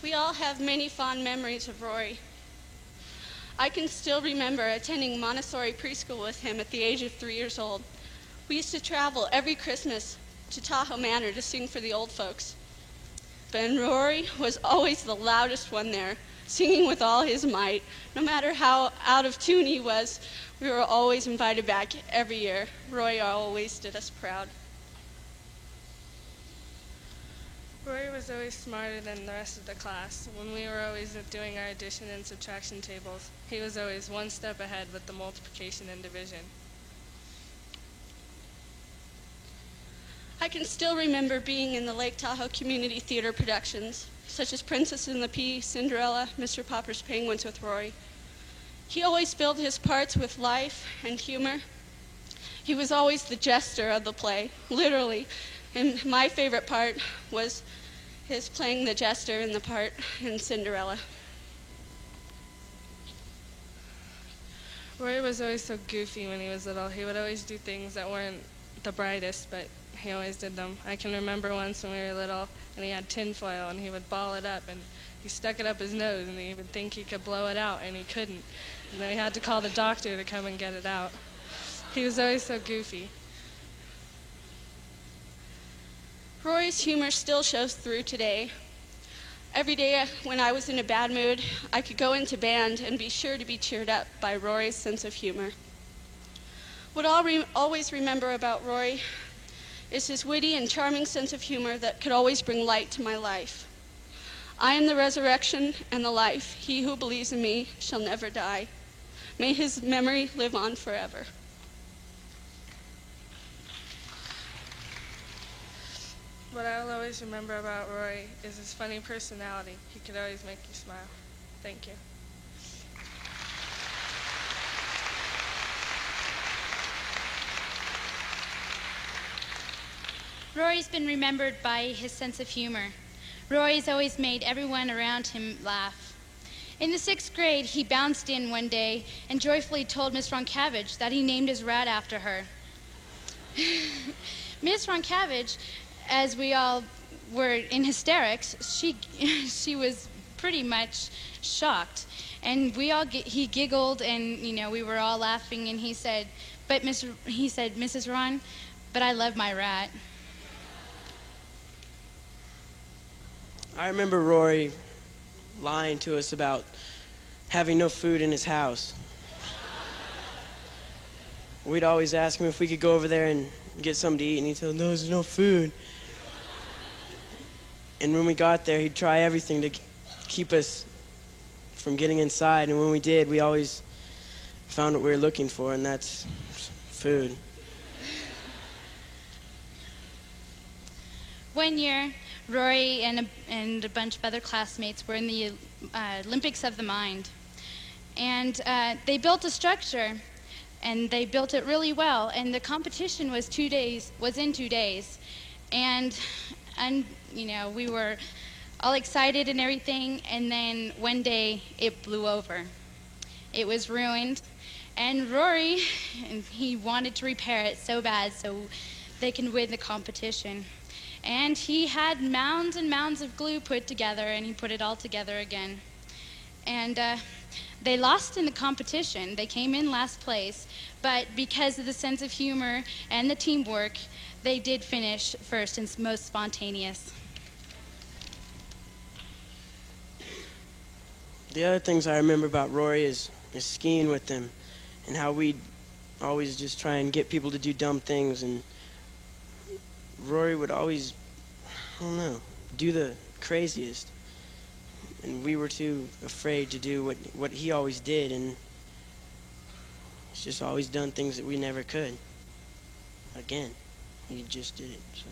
We all have many fond memories of Rory. I can still remember attending Montessori preschool with him at the age of 3 years old. We used to travel every Christmas to Tahoe Manor to sing for the old folks. And Rory was always the loudest one there, singing with all his might. No matter how out of tune he was, we were always invited back every year. Rory always did us proud. Rory was always smarter than the rest of the class. When we were always doing our addition and subtraction tables, he was always one step ahead with the multiplication and division. I can still remember being in the Lake Tahoe Community Theater productions, such as Princess and the Pea, Cinderella, Mr. Popper's Penguins with Rory. He always filled his parts with life and humor. He was always the jester of the play, literally. And my favorite part was his playing the jester in the part in Cinderella. Rory was always so goofy when he was little. He would always do things that weren't the brightest, but he always did them. I can remember once when we were little and he had tinfoil and he would ball it up and he stuck it up his nose and he would think he could blow it out and he couldn't. And then we had to call the doctor to come and get it out. He was always so goofy. Rory's humor still shows through today. Every day when I was in a bad mood, I could go into band and be sure to be cheered up by Rory's sense of humor. What I'll always remember about Rory is his witty and charming sense of humor that could always bring light to my life. I am the resurrection and the life. He who believes in me shall never die. May his memory live on forever. What I'll always remember about Rory is his funny personality. He could always make you smile. Thank you. Rory's been remembered by his sense of humor. Rory's always made everyone around him laugh. In the 6th grade, he bounced in one day and joyfully told Miss Roncavage that he named his rat after her. Miss Roncavage, as we all were in hysterics, she was pretty much shocked. And he giggled and, we were all laughing and he said, Mrs. Ron, but I love my rat. I remember Rory lying to us about having no food in his house. We'd always ask him if we could go over there and get something to eat, and he'd tell us, no, there's no food. And when we got there, he'd try everything to keep us from getting inside, and when we did, we always found what we were looking for, and that's food. One year, Rory and a bunch of other classmates were in the Olympics of the Mind. And they built a structure, and they built it really well. And the competition was in 2 days. And we were all excited and everything. And then one day, it blew over. It was ruined. And Rory, he wanted to repair it so bad so they can win the competition. And he had mounds and mounds of glue put together, and he put it all together again. And they lost in the competition. They came in last place, but because of the sense of humor and the teamwork, they did finish first and most spontaneous. The other things I remember about Rory is skiing with him and how we'd always just try and get people to do dumb things, and Rory would always, do the craziest. And we were too afraid to do what he always did, and he's just always done things that we never could. Again, he just did it, so.